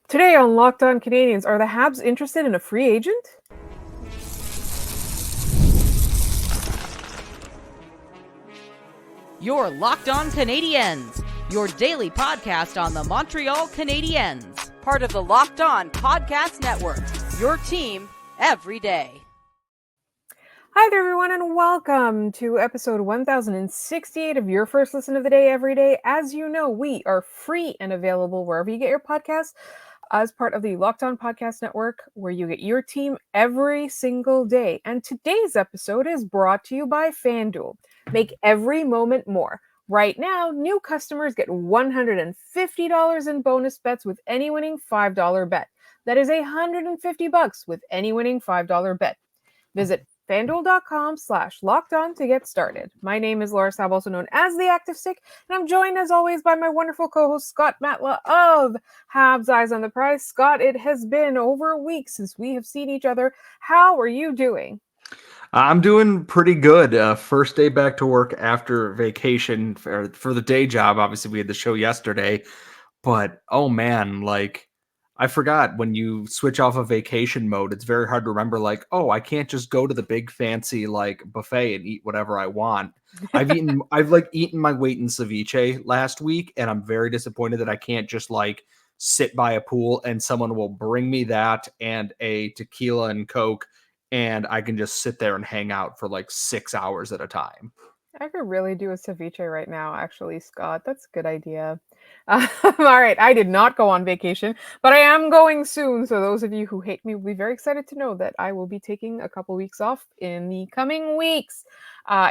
Today on Locked On Canadiens, are the Habs interested in a free agent? You're Locked On Canadiens, your daily podcast on the Montreal Canadiens, part of the Locked On Podcast Network, your team every day. Hi there, everyone, and welcome to episode 1068 of your first listen of the day every day. As you know, we are free and available wherever you get your podcasts as part of the Locked On Podcast Network, where you get your team every single day. And today's episode is brought to you by FanDuel. Make every moment more. Right now, new customers get $150 in bonus bets with any winning $5 bet. That is $150 with any winning $5 bet. Visit FanDuel.com/lockedon to get started. My name is Laura Saab, also known as the Active Stick, and I'm joined as always by my wonderful co-host Scott Matla of Habs Eyes on the Prize. Scott, it has been over a week since we have seen each other. How are you doing? I'm doing pretty good. First day back to work after vacation for the day job. Obviously, we had the show yesterday, but oh man, I forgot when you switch off of vacation mode, it's very hard to remember, I can't just go to the big fancy buffet and eat whatever I want. I've eaten my weight in ceviche last week, and I'm very disappointed that I can't just sit by a pool and someone will bring me that and a tequila and Coke, and I can just sit there and hang out for 6 hours at a time. I could really do a ceviche right now, actually, Scott. That's a good idea. All right, I did not go on vacation, but I am going soon. So those of you who hate me will be very excited to know that I will be taking a couple weeks off in the coming weeks.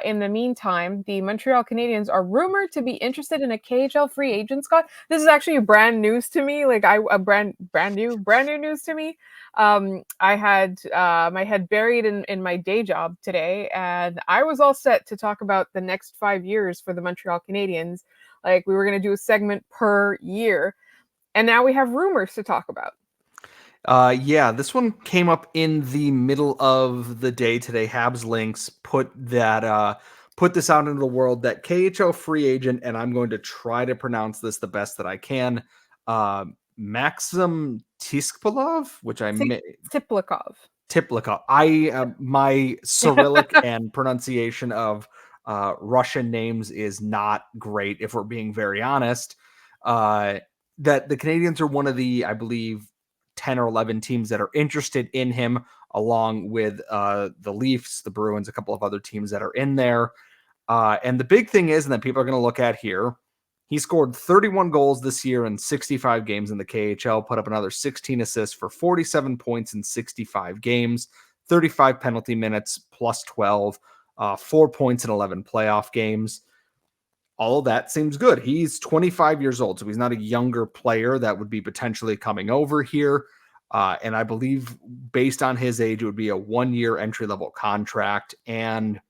In the meantime, the Montreal Canadiens are rumored to be interested in a KHL free agent, Scott. This is actually brand news to me. Brand new news to me. I had my head buried in my day job today, and I was all set to talk about the next 5 years for the Montreal Canadiens. Like, we were going to do a segment per year, and now we have rumors to talk about. Yeah, this one came up in the middle of the day today. Habs Links put this out into the world, that KHL free agent, and I'm going to try to pronounce this the best that I can. Maxim Tiskpilov, which I may Tiplikov. My Cyrillic and pronunciation of Russian names is not great, if we're being very honest. That the Canadiens are one of the, I believe, 10 or 11 teams that are interested in him, along with the Leafs, the Bruins, a couple of other teams that are in there. And the big thing is, and that people are going to look at here, he scored 31 goals this year in 65 games in the KHL, put up another 16 assists for 47 points in 65 games, 35 penalty minutes plus 12, 4 points in 11 playoff games. All of that seems good. He's 25 years old, so he's not a younger player that would be potentially coming over here. And I believe based on his age, it would be a 1-year entry-level contract. And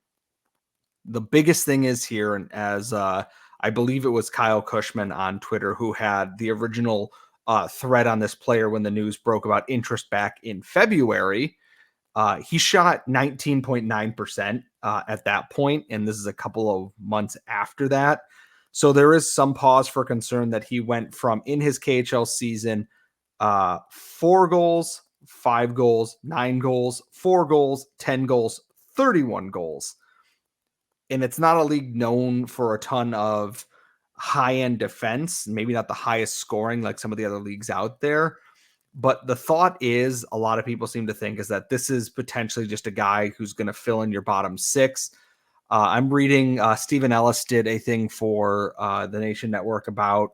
the biggest thing is here, and as I believe it was Kyle Cushman on Twitter who had the original thread on this player when the news broke about interest back in February. He shot 19.9% at that point, and this is a couple of months after that. So there is some pause for concern that he went from, in his KHL season, 4 goals, 5 goals, 9 goals, 4 goals, 10 goals, 31 goals. And it's not a league known for a ton of high-end defense, maybe not the highest scoring like some of the other leagues out there. But the thought is, a lot of people seem to think, is that this is potentially just a guy who's going to fill in your bottom 6. I'm reading Stephen Ellis did a thing for the Nation Network about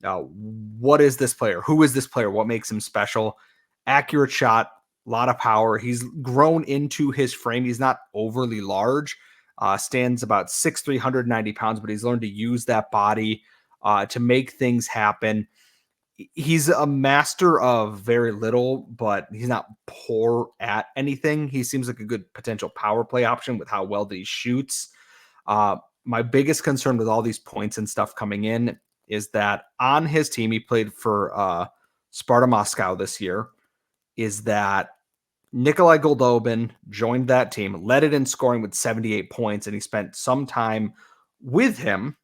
what is this player? Who is this player? What makes him special? Accurate shot, a lot of power. He's grown into his frame. He's not overly large. Stands about 6'3", 190 pounds, but he's learned to use that body to make things happen. He's a master of very little, but he's not poor at anything. He seems like a good potential power play option with how well that he shoots. My biggest concern with all these points and stuff coming in is that on his team, he played for Sparta Moscow this year, is that Nikolai Goldobin joined that team, led it in scoring with 78 points, and he spent some time with him.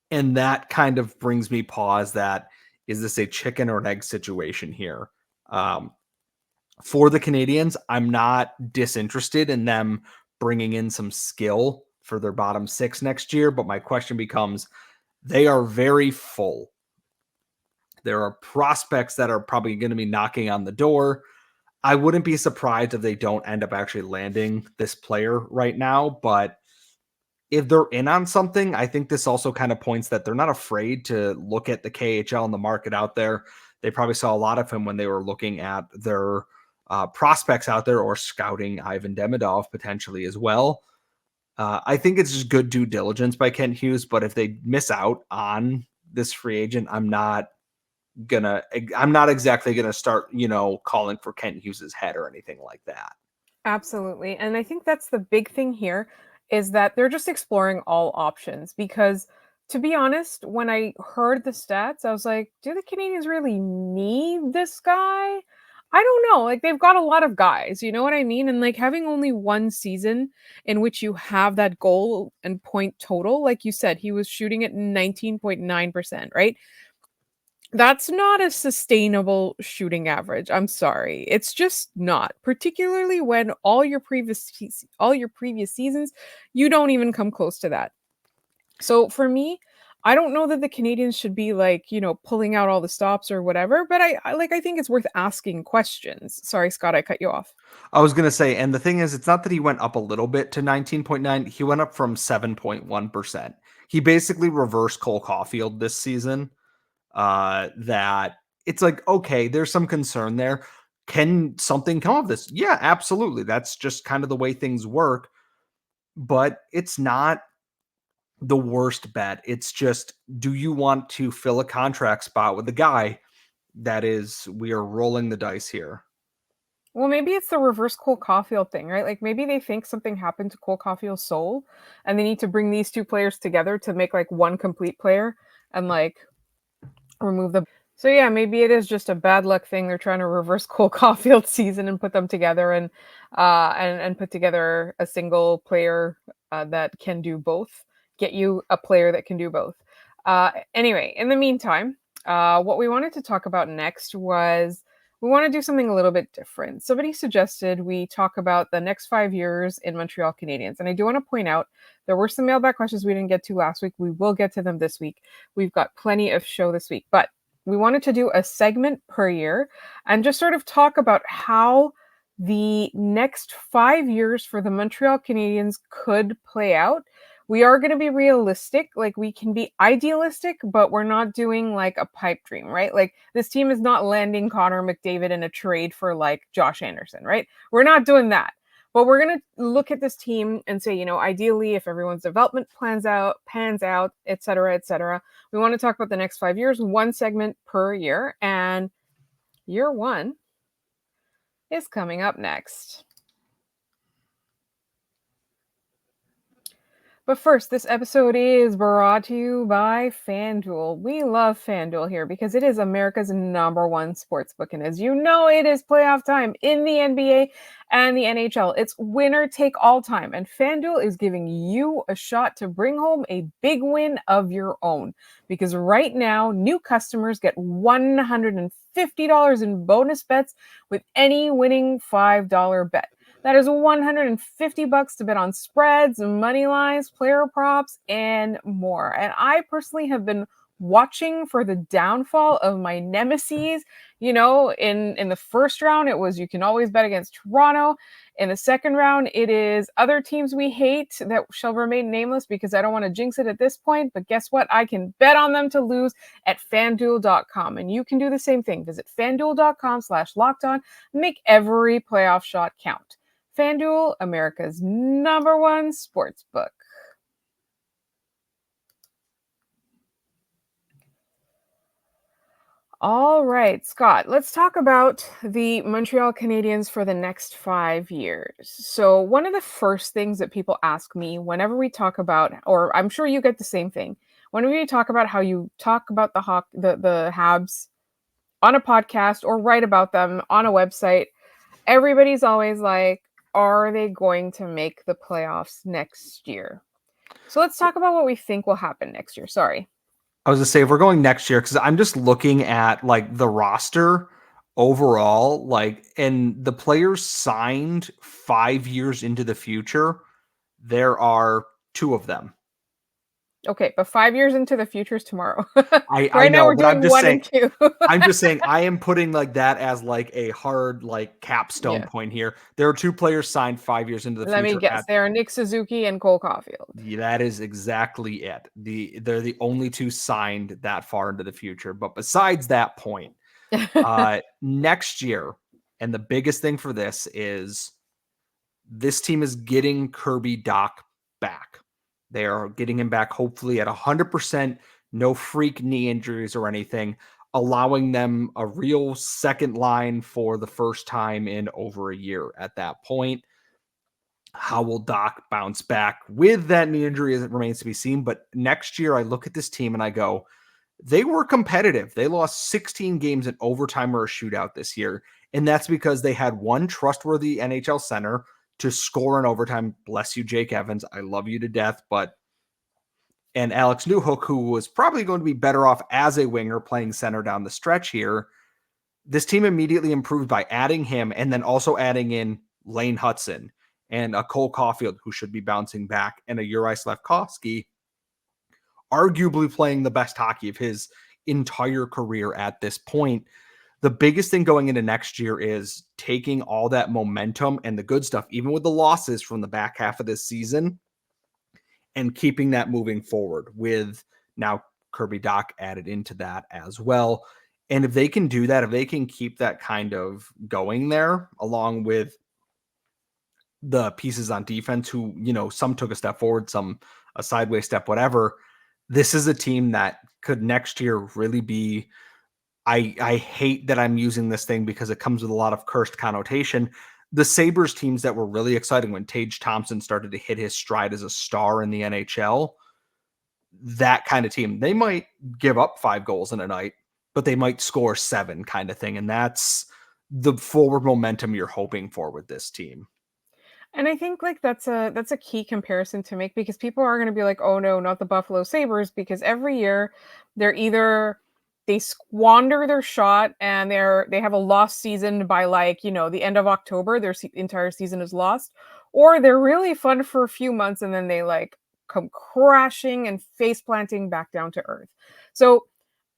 And that kind of brings me pause that is this a chicken or an egg situation here? For the Canadiens, I'm not disinterested in them bringing in some skill for their bottom six next year, but my question becomes, they are very full. There are prospects that are probably going to be knocking on the door. I wouldn't be surprised if they don't end up actually landing this player right now, but if they're in on something, I think this also kind of points that they're not afraid to look at the KHL and the market out there. They probably saw a lot of him when they were looking at their prospects out there or scouting Ivan Demidov potentially as well. I think it's just good due diligence by Kent Hughes, but if they miss out on this free agent, I'm not exactly gonna start, calling for Kent Hughes's head or anything like that. Absolutely. And I think that's the big thing here is that they're just exploring all options because to be honest, when I heard the stats, I was like, do the Canadians really need this guy? I don't know. Like they've got a lot of guys, you know what I mean? And like having only one season in which you have that goal and point total, like you said, he was shooting at 19.9%, right? That's not a sustainable shooting average. I'm sorry. It's just not. Particularly when all your previous seasons, you don't even come close to that. So for me, I don't know that the Canadians should be like, pulling out all the stops or whatever, but I think it's worth asking questions. Sorry, Scott, I cut you off. I was going to say, and the thing is, it's not that he went up a little bit to 19.9. He went up from 7.1%. He basically reversed Cole Caulfield this season. That it's like, okay, there's some concern there. Can something come of this? Yeah, absolutely. That's just kind of the way things work. But it's not the worst bet. It's just, do you want to fill a contract spot with the guy that is, we are rolling the dice here? Well, maybe it's the reverse Cole Caulfield thing, right? Like maybe they think something happened to Cole Caulfield's soul and they need to bring these two players together to make like one complete player and like remove the. So yeah, maybe it is just a bad luck thing. They're trying to reverse Cole Caulfield's season and put them together and put together a single player that can do both. Get you a player that can do both. Anyway, in the meantime, what we wanted to talk about next was we want to do something a little bit different. Somebody suggested we talk about the next 5 years in Montreal Canadiens. And I do want to point out there were some mailbag questions we didn't get to last week. We will get to them this week. We've got plenty of show this week. But we wanted to do a segment per year and just sort of talk about how the next 5 years for the Montreal Canadiens could play out. We are going to be realistic. Like we can be idealistic, but we're not doing like a pipe dream, right? Like this team is not landing Connor McDavid in a trade for like Josh Anderson, right? We're not doing that. But we're going to look at this team and say, ideally, if everyone's development pans out, et cetera, we want to talk about the next 5 years, one segment per year. And year one is coming up next. But first, this episode is brought to you by FanDuel. We love FanDuel here because it is America's number one sportsbook. And as you know, it is playoff time in the NBA and the NHL. It's winner take all time. And FanDuel is giving you a shot to bring home a big win of your own. Because right now, new customers get $150 in bonus bets with any winning $5 bet. That is $150 to bet on spreads, money lines, player props, and more. And I personally have been watching for the downfall of my nemesis. In the first round, it was you can always bet against Toronto. In the second round, it is other teams we hate that shall remain nameless because I don't want to jinx it at this point. But guess what? I can bet on them to lose at FanDuel.com. And you can do the same thing. Visit FanDuel.com/lockedon and make every playoff shot count. FanDuel, America's number one sportsbook. All right, Scott, let's talk about the Montreal Canadiens for the next 5 years. So one of the first things that people ask me whenever we talk about, or I'm sure you get the same thing, whenever you talk about how you talk about the Habs on a podcast or write about them on a website, everybody's always like, are they going to make the playoffs next year? So let's talk about what we think will happen next year. Sorry. I was gonna say, if we're going next year, because I'm just looking at like the roster overall, like, and the players signed 5 years into the future. There are 2 of them. Okay, but 5 years into the future is tomorrow. I Right now know, we're but I'm doing just 1 saying and 2. I am putting like that as like a hard like capstone Yes. point here. There are 2 players signed 5 years into the Let me future guess. at They are Nick Suzuki and Cole Caulfield. that is exactly it. They're the only 2 signed that far into the future. But besides that point, next year, and the biggest thing for this is this team is getting Kirby Dach back. They are getting him back, hopefully at 100%, no freak knee injuries or anything, allowing them a real second line for the first time in over a year at that point. How will Dach bounce back with that knee injury? As it remains to be seen. But next year, I look at this team and I go, they were competitive. They lost 16 games in overtime or a shootout this year. And that's because they had one trustworthy NHL center to score in overtime. Bless you, Jake Evans. I love you to death. And Alex Newhook, who was probably going to be better off as a winger playing center down the stretch here. This team immediately improved by adding him and then also adding in Lane Hudson and a Cole Caulfield, who should be bouncing back, and a Uri Slafkovsky, arguably playing the best hockey of his entire career at this point. The biggest thing going into next year is taking all that momentum and the good stuff, even with the losses from the back half of this season, and keeping that moving forward with now Kirby Dach added into that as well. And if they can do that, if they can keep that kind of going there, along with the pieces on defense who, some took a step forward, some a sideways step, whatever, this is a team that could next year really be, I hate that I'm using this thing because it comes with a lot of cursed connotation. The Sabres teams that were really exciting when Tage Thompson started to hit his stride as a star in the NHL, that kind of team, they might give up 5 goals in a night, but they might score 7 kind of thing. And that's the forward momentum you're hoping for with this team. And I think like that's a key comparison to make because people are going to be like, "Oh no, not the Buffalo Sabres," because every year they're either they squander their shot and they have a lost season by like, the end of October, their entire season is lost, or they're really fun for a few months and then they like come crashing and face planting back down to earth. So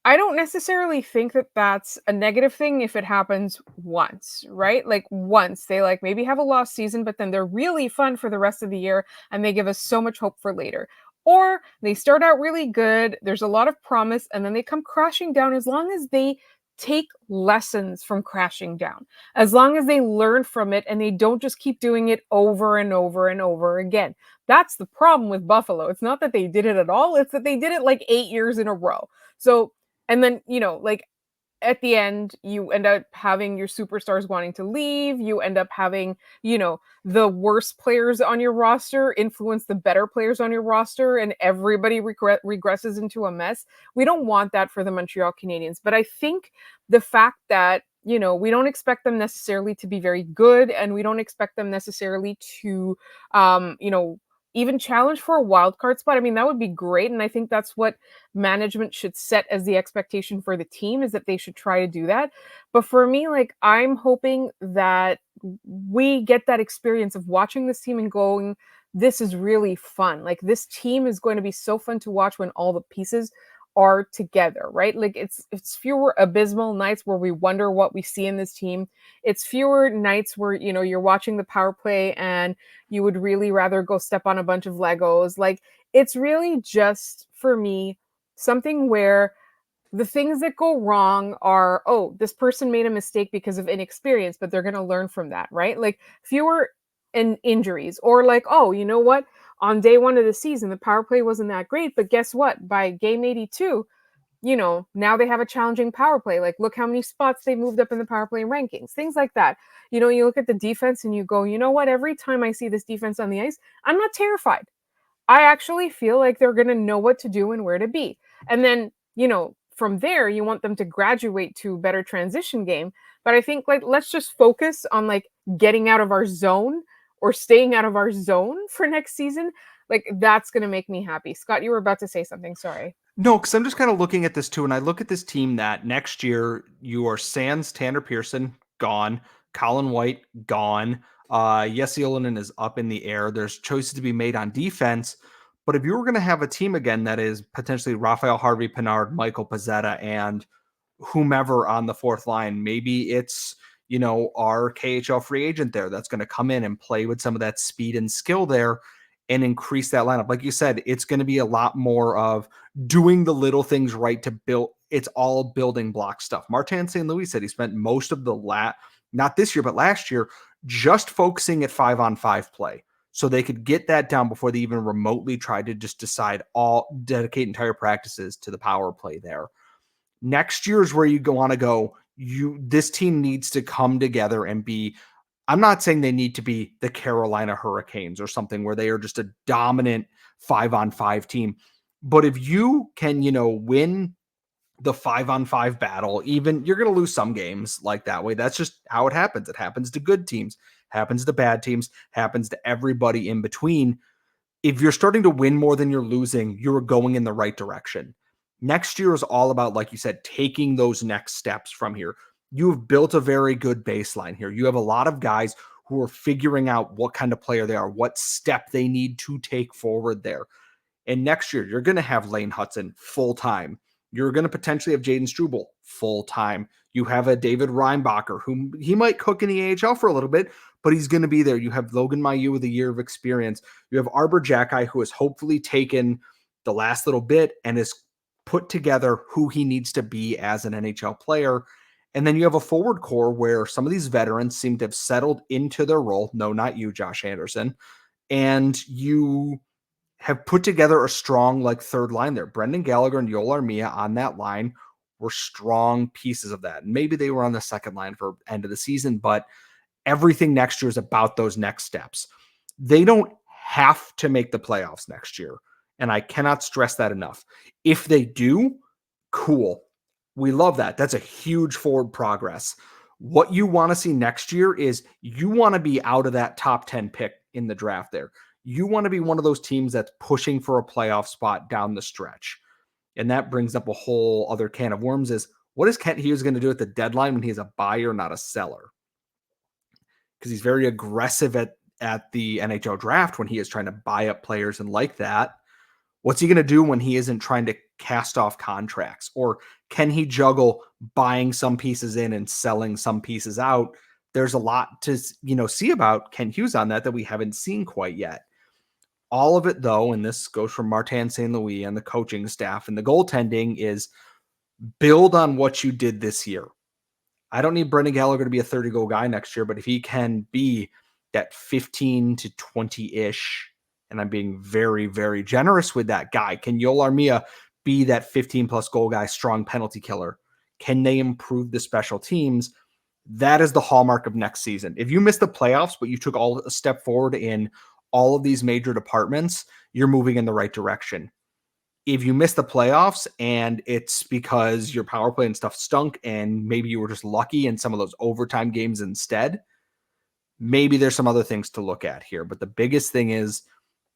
I don't necessarily think that that's a negative thing if it happens once, right? Like once they like maybe have a lost season, but then they're really fun for the rest of the year and they give us so much hope for later. Or they start out really good, there's a lot of promise, and then they come crashing down as long as they take lessons from crashing down, as long as they learn from it and they don't just keep doing it over and over and over again. That's the problem with Buffalo. It's not that they did it at all, it's that they did it like 8 years in a row. So and then, like at the end, you end up having your superstars wanting to leave. You end up having, the worst players on your roster influence the better players on your roster, and everybody regresses into a mess. We don't want that for the Montreal Canadiens. But I think the fact that, we don't expect them necessarily to be very good, and we don't expect them necessarily to, even challenge for a wild card spot. I mean, that would be great. And I think that's what management should set as the expectation for the team is that they should try to do that. But for me, like I'm hoping that we get that experience of watching this team and going, this is really fun. Like this team is going to be so fun to watch when all the pieces are together, right? Like it's fewer abysmal nights where we wonder what we see in this team. It's fewer nights where, you're watching the power play and you would really rather go step on a bunch of Legos. Like it's really just for me something where the things that go wrong are, oh, this person made a mistake because of inexperience, but they're going to learn from that, right? Like fewer injuries, or like, oh, you know what? On day 1 of the season, the power play wasn't that great, but guess what? By game 82, now they have a challenging power play. Like, look how many spots they moved up in the power play rankings, things like that. You look at the defense and you go, you know what? Every time I see this defense on the ice, I'm not terrified. I actually feel like they're going to know what to do and where to be. And then, from there, you want them to graduate to better transition game. But I think like, let's just focus on like getting out of our zone or staying out of our zone for next season. Like that's going to make me happy. Scott, you were about to say something. Sorry. No, because I'm just kind of looking at this too, and I look at this team that next year you are sans Tanner Pearson, gone. Colin White, gone. Jesse Olonen is up in the air. There's choices to be made on defense. But if you were going to have a team again that is potentially Raphael Harvey Pinard, Michael Pezzetta, and whomever on the fourth line, maybe it's, our KHL free agent there that's going to come in and play with some of that speed and skill there and increase that lineup. Like you said, it's going to be a lot more of doing the little things right to build. It's all building block stuff. Martin St. Louis said he spent most of the not this year, but last year, just focusing at 5-on-5 play. So they could get that down before they even remotely tried to just dedicate entire practices to the power play there. Next year is where you want to go. This team needs to come together and be, I'm not saying they need to be the Carolina Hurricanes or something where they are just a dominant 5-on-5 team. But if you can, win the 5-on-5 battle, even you're going to lose some games like that way. That's just how it happens. It happens to good teams, happens to bad teams, happens to everybody in between. If you're starting to win more than you're losing, you're going in the right direction. Next year is all about, like you said, taking those next steps from here. You've built a very good baseline here. You have a lot of guys who are figuring out what kind of player they are, what step they need to take forward there. And next year, you're going to have Lane Hudson full-time. You're going to potentially have Jaden Struble full-time. You have a David Reinbacher, whom he might cook in the AHL for a little bit, but he's going to be there. You have Logan Mailloux with a year of experience. You have Arbor Jacki, who has hopefully taken the last little bit and has put together who he needs to be as an NHL player. And then you have a forward core where some of these veterans seem to have settled into their role. No, not you, Josh Anderson. And you have put together a strong third line there. Brendan Gallagher and Yoel Armia on that line were strong pieces of that. And maybe they were on the second line for end of the season, but everything next year is about those next steps. They don't have to make the playoffs next year. And I cannot stress that enough. If they do, cool. We love that. That's a huge forward progress. What you want to see next year is you want to be out of that top 10 pick in the draft there. You want to be one of those teams that's pushing for a playoff spot down the stretch. And that brings up a whole other can of worms is what is Kent Hughes going to do at the deadline when he's a buyer, not a seller? Because he's very aggressive at the NHL draft when he is trying to buy up players and like that. What's he going to do when he isn't trying to cast off contracts? Or can he juggle buying some pieces in and selling some pieces out? There's a lot to see about Kent Hughes on that we haven't seen quite yet. All of it, though, and this goes from Martin St. Louis and the coaching staff and the goaltending, is build on what you did this year. I don't need Brendan Gallagher to be a 30-goal guy next year, but if he can be that 15 to 20-ish, and I'm being very, very generous with that guy, can Yoel Armia be that 15-plus goal guy, strong penalty killer? Can they improve the special teams? That is the hallmark of next season. If you miss the playoffs, but you took a step forward in all of these major departments, you're moving in the right direction. If you miss the playoffs and it's because your power play and stuff stunk and maybe you were just lucky in some of those overtime games instead, maybe there's some other things to look at here. But the biggest thing is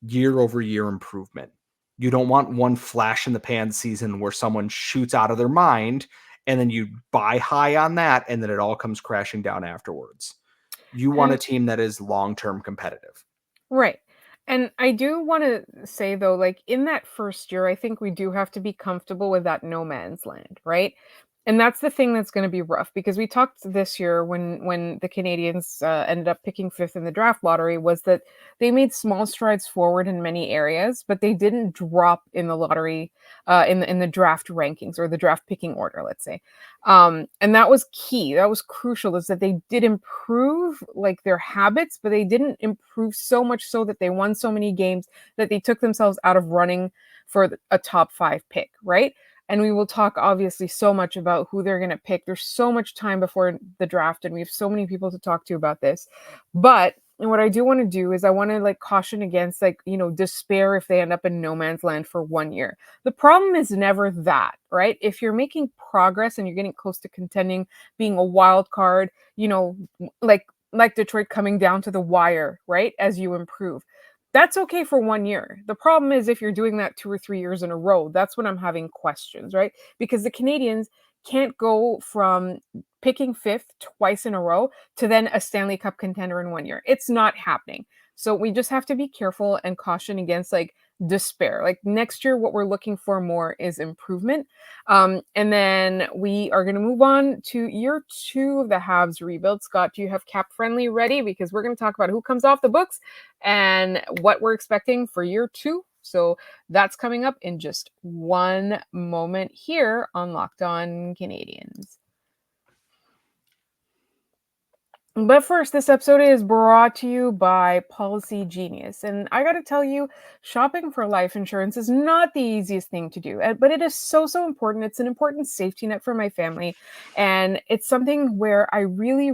year over year improvement. You don't want one flash in the pan season where someone shoots out of their mind and then you buy high on that and then it all comes crashing down afterwards. You want a team that is long-term competitive. Right. And I do want to say though, in that first year, I think we do have to be comfortable with that no man's land, right? And that's the thing that's going to be rough because we talked this year when the Canadiens ended up picking fifth in the draft lottery was that they made small strides forward in many areas, but they didn't drop in the lottery in the draft rankings or the draft picking order, let's say. And that was key. That was crucial. Is that they did improve their habits, but they didn't improve so much so that they won so many games that they took themselves out of running for a top 5 pick, right? And we will talk obviously so much about who they're going to pick. There's so much time before the draft and we have so many people to talk to about this. But what I do want to do is I want to caution against despair if they end up in no man's land for 1 year. The problem is never that, right? If you're making progress and you're getting close to contending, being a wild card, like Detroit coming down to the wire, right? As you improve. That's okay for 1 year. The problem is if you're doing that 2 or 3 years in a row, that's when I'm having questions, right? Because the Canadians can't go from picking 5th twice in a row to then a Stanley Cup contender in 1 year. It's not happening. So we just have to be careful and caution against like despair. Like next year, what we're looking for more is improvement. And then we are going to move on to year 2 of the Habs rebuild. Scott, do you have cap friendly ready? Because we're going to talk about who comes off the books and what we're expecting for year 2. So that's coming up in just one moment here on Locked On Canadiens. But first, this episode is brought to you by Policygenius. And I got to tell you, shopping for life insurance is not the easiest thing to do, but it is so, so important. It's an important safety net for my family. And it's something where I really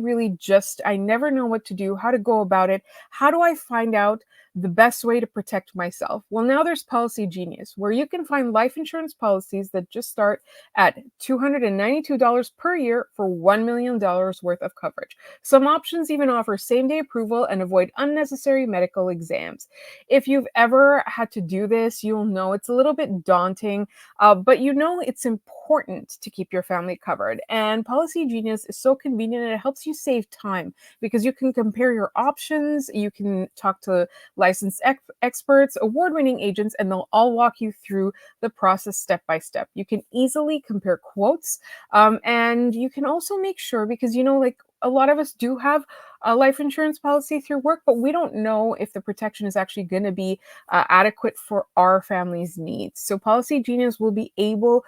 I never know what to do, how to go about it. How do I find out the best way to protect myself? Well, now there's Policygenius, where you can find life insurance policies that just start at $292 per year for $1 million worth of coverage. Some options even offer same-day approval and avoid unnecessary medical exams. If you've ever had to do this, you'll know it's a little bit daunting, but you know it's important to keep your family covered. And Policygenius is so convenient and it helps you save time because you can compare your options, you can talk to licensed experts, award-winning agents, and they'll all walk you through the process step by step. You can easily compare quotes, and you can also make sure, because you know, like a lot of us do have a life insurance policy through work, but we don't know if the protection is actually going to be adequate for our family's needs. So Policygenius will be able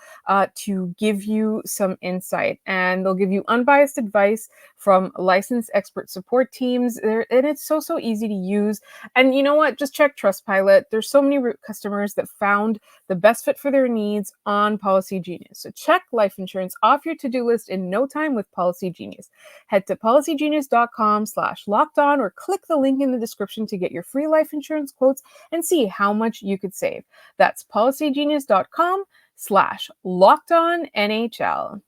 to give you some insight, and they'll give you unbiased advice from licensed expert support teams. And it's so easy to use. And you know what? Just check Trustpilot. There's so many customers that found the best fit for their needs on Policygenius. So check life insurance off your to-do list in no time with Policygenius. Head to policygenius.com/locked-on or click the link in the description to get your free life insurance quotes and see how much you could save. That's policygenius.com/locked-on-NHL.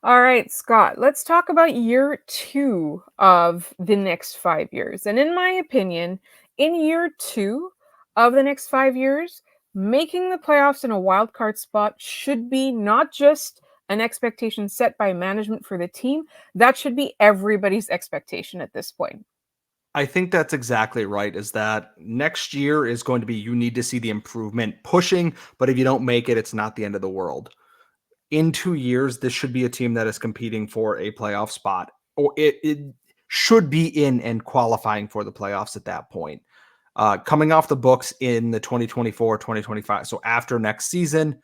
All right, Scott, let's talk about year 2 of the next 5 years. And in my opinion, in year 2 of the next 5 years, making the playoffs in a wild card spot should be not just an expectation set by management for the team, that should be everybody's expectation at this point. I think that's exactly right, is that next year is going to be, you need to see the improvement pushing, but if you don't make it, it's not the end of the world. In 2 years, this should be a team that is competing for a playoff spot, or it should be in and qualifying for the playoffs at that point. Coming off the books in the 2024-2025, so after next season,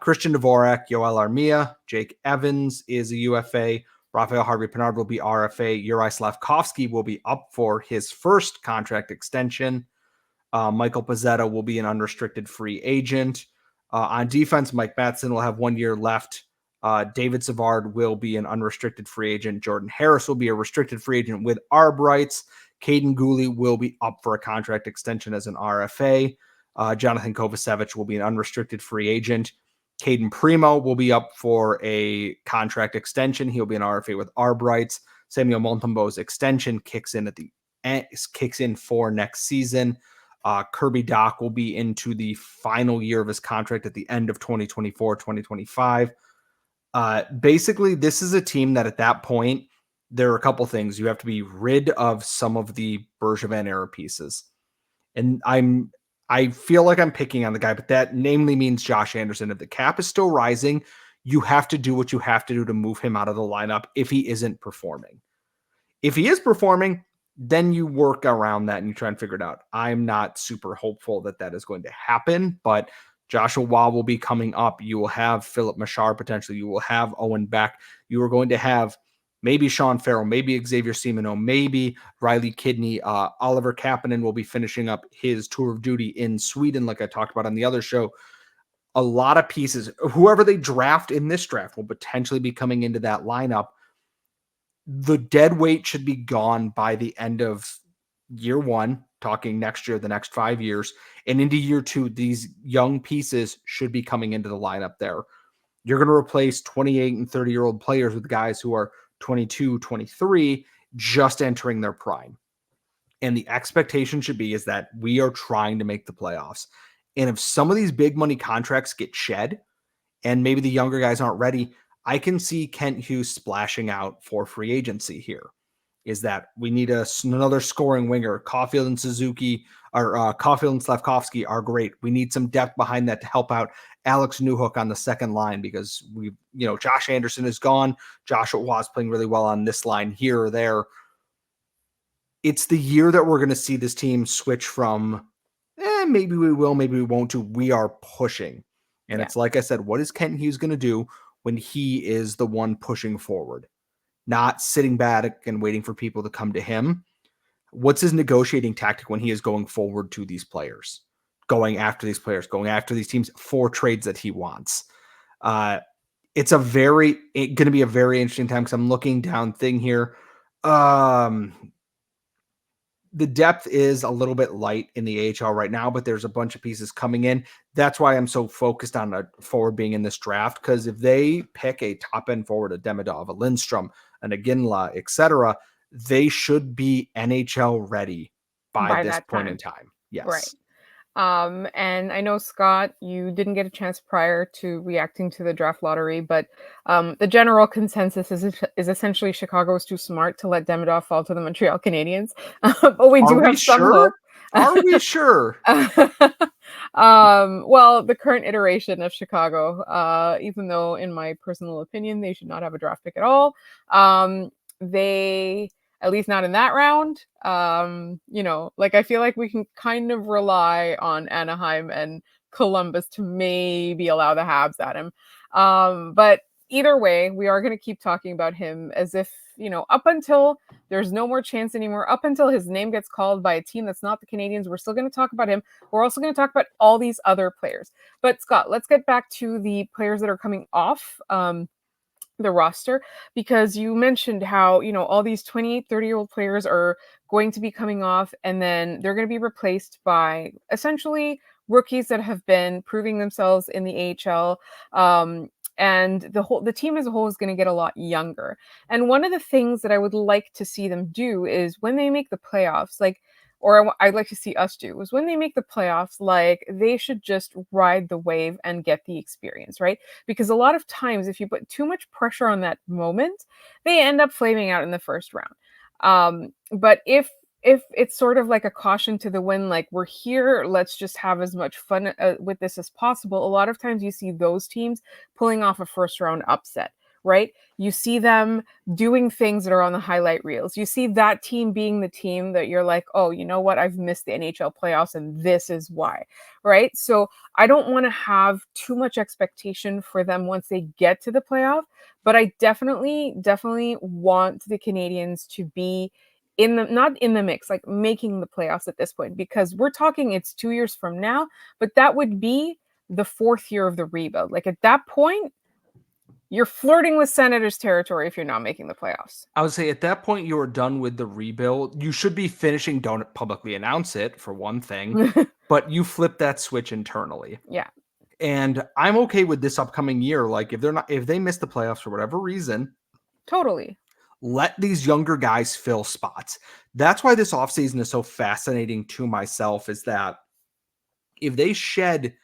Christian Dvorak, Yoel Armia, Jake Evans is a UFA, Raphael Harvey-Pinard will be RFA, Uri Slavkovsky will be up for his first contract extension, Michael Pezzetta will be an unrestricted free agent. On defense, Mike Matson will have 1 year left. David Savard will be an unrestricted free agent. Jordan Harris will be a restricted free agent with ARB rights. Caden Gooley will be up for a contract extension as an RFA. Jonathan Kovacevic will be an unrestricted free agent. Caden Primo will be up for a contract extension. He'll be an RFA with ARB rights. Samuel Montembeau's extension kicks in for next season. Kirby Doc will be into the final year of his contract at the end of 2024-2025. Basically, this is a team that at that point, there are a couple things. You have to be rid of some of the Bergevin era pieces. And I feel like I'm picking on the guy, but that namely means Josh Anderson. If the cap is still rising, you have to do what you have to do to move him out of the lineup if he isn't performing. If he is performing, then you work around that and you try and figure it out. I'm not super hopeful that that is going to happen, but Joshua Waugh will be coming up. You will have Philip Machar potentially. You will have Owen Beck. You are going to have maybe Sean Farrell, maybe Xavier Simoneau, maybe Riley Kidney. Oliver Kapanen will be finishing up his tour of duty in Sweden, like I talked about on the other show. A lot of pieces. Whoever they draft in this draft will potentially be coming into that lineup. The dead weight should be gone by the end of year 1, talking next year, the next 5 years, and into year 2, these young pieces should be coming into the lineup there. You're going to replace 28 and 30-year-old players with guys who are 22, 23. just entering their prime. And the expectation should be is that we are trying to make the playoffs. And if some of these big money contracts get shed and maybe the younger guys aren't ready, I can see Kent Hughes splashing out for free agency here. Is that we need another scoring winger. Caulfield and Suzuki, or Caulfield and Slavkovsky are great. We need some depth behind that to help out Alex Newhook on the second line, because Josh Anderson is gone. Joshua Wa's playing really well on this line here or there. It's the year that we're going to see this team switch from maybe we will, maybe we won't, to we are pushing. And it's like I said, what is Kent Hughes going to do when he is the one pushing forward? Not sitting back and waiting for people to come to him. What's his negotiating tactic when he is going forward to these players, going after these players, going after these teams for trades that he wants? It's going to be a very interesting time, because I'm looking down thing here. The depth is a little bit light in the AHL right now, but there's a bunch of pieces coming in. That's why I'm so focused on a forward being in this draft, because if they pick a top-end forward, a Demidov, a Lindstrom, an Iginla, etc., they should be NHL ready by this point in time. Yes. Right. And I know, Scott, you didn't get a chance prior to reacting to the draft lottery, but the general consensus is essentially Chicago is too smart to let Demidov fall to the Montreal Canadiens. But we do have some hope. Are we sure? Well, the current iteration of Chicago, even though in my personal opinion they should not have a draft pick at all, they, at least not in that round. I feel like we can kind of rely on Anaheim and Columbus to maybe allow the Habs at him. But either way, we are going to keep talking about him as if, up until there's no more chance anymore, up until his name gets called by a team that's not the Canadiens, we're still going to talk about him. We're also going to talk about all these other players. But Scott, let's get back to the players that are coming off the roster, because you mentioned how, all these 28, 30-year-old players are going to be coming off, and then they're going to be replaced by essentially rookies that have been proving themselves in the AHL. And the team as a whole is going to get a lot younger. And one of the things that I would like to see them do is when they make the playoffs, I'd like to see us do, is when they make the playoffs, they should just ride the wave and get the experience, right? Because a lot of times, if you put too much pressure on that moment, they end up flaming out in the first round. But if it's sort of like a caution to the wind, we're here, let's just have as much fun with this as possible, a lot of times you see those teams pulling off a first round upset, right? You see them doing things that are on the highlight reels. You see that team being the team that you're like, oh, you know what? I've missed the NHL playoffs and this is why, right? So I don't want to have too much expectation for them once they get to the playoff, but I definitely want the Canadiens to be not in the mix, making the playoffs at this point, because we're talking it's 2 years from now, but that would be the fourth year of the rebuild. At that point, you're flirting with Senators territory if you're not making the playoffs. I would say at that point, you are done with the rebuild. You should be finishing, don't publicly announce it, for one thing, but you flip that switch internally. Yeah. And I'm okay with this upcoming year. If they miss the playoffs for whatever reason, totally, let these younger guys fill spots. That's why this offseason is so fascinating to myself, is that if they shed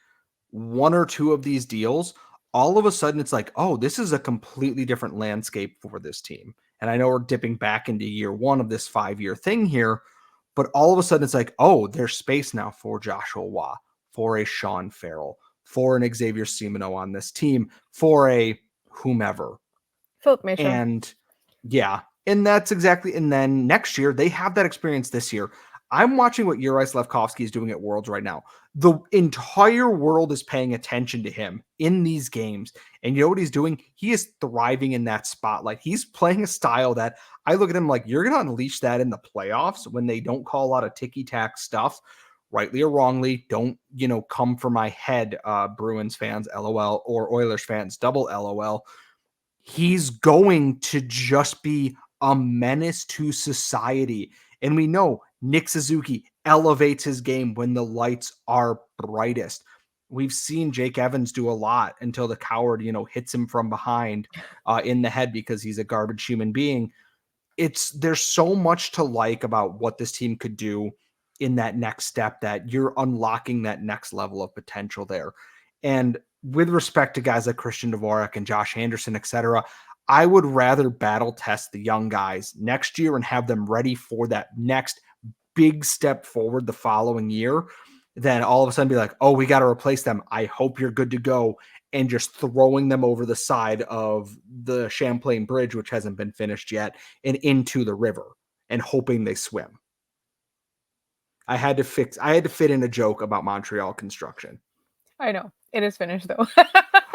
one or two of these deals, all of a sudden it's like, oh, this is a completely different landscape for this team. And I know we're dipping back into year one of this 5-year thing here, but all of a sudden it's like, oh, there's space now for Joshua Waugh, for a Sean Farrell, for an Xavier Simoneau on this team, for a whomever. Philip Mason. And yeah, and that's exactly, and then next year, they have that experience this year. I'm watching what Juraj Slavkovsky is doing at Worlds right now. The entire world is paying attention to him in these games. And you know what he's doing? He is thriving in that spotlight. He's playing a style that I look at him like, you're going to unleash that in the playoffs when they don't call a lot of ticky-tack stuff, rightly or wrongly. Don't, come for my head, Bruins fans, LOL, or Oilers fans, double LOL. He's going to just be a menace to society. And we know Nick Suzuki elevates his game when the lights are brightest. We've seen Jake Evans do a lot until the coward, hits him from behind in the head because he's a garbage human being. there's so much to like about what this team could do in that next step, that you're unlocking that next level of potential there. And with respect to guys like Christian Dvorak and Josh Anderson, etc., I would rather battle test the young guys next year and have them ready for that next big step forward the following year than all of a sudden be like, oh, we got to replace them. I hope you're good to go. And just throwing them over the side of the Champlain Bridge, which hasn't been finished yet, and into the river and hoping they swim. I had to fit in a joke about Montreal construction. I know. It is finished, though.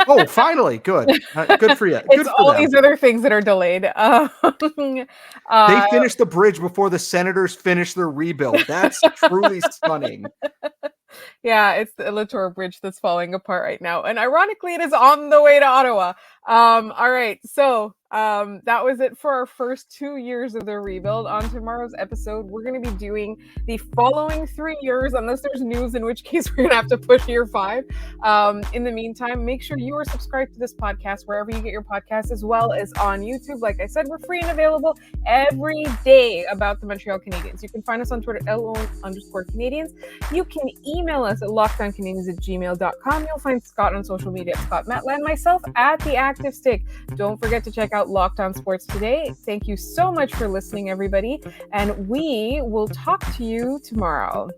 Oh, finally. Good. Good for you. It's all these other things that are delayed. They finished the bridge before the Senators finished their rebuild. That's truly stunning. Yeah, it's the Latour Bridge that's falling apart right now. And ironically, it is on the way to Ottawa. All right. So that was it for our first 2 years of the rebuild. On tomorrow's episode, we're going to be doing the following 3 years, unless there's news, in which case we're going to have to push year 5. In the meantime, make sure you are subscribed to this podcast wherever you get your podcasts, as well as on YouTube. Like I said, we're free and available every day about the Montreal Canadiens. You can find us on Twitter, @LO_Canadiens. You can email us at lockdowncanadiens@gmail.com. You'll find Scott on social media at Scott Matla and myself at The Active Stick. Don't forget to check out Locked On Sports today. Thank you so much for listening, everybody, and we will talk to you tomorrow.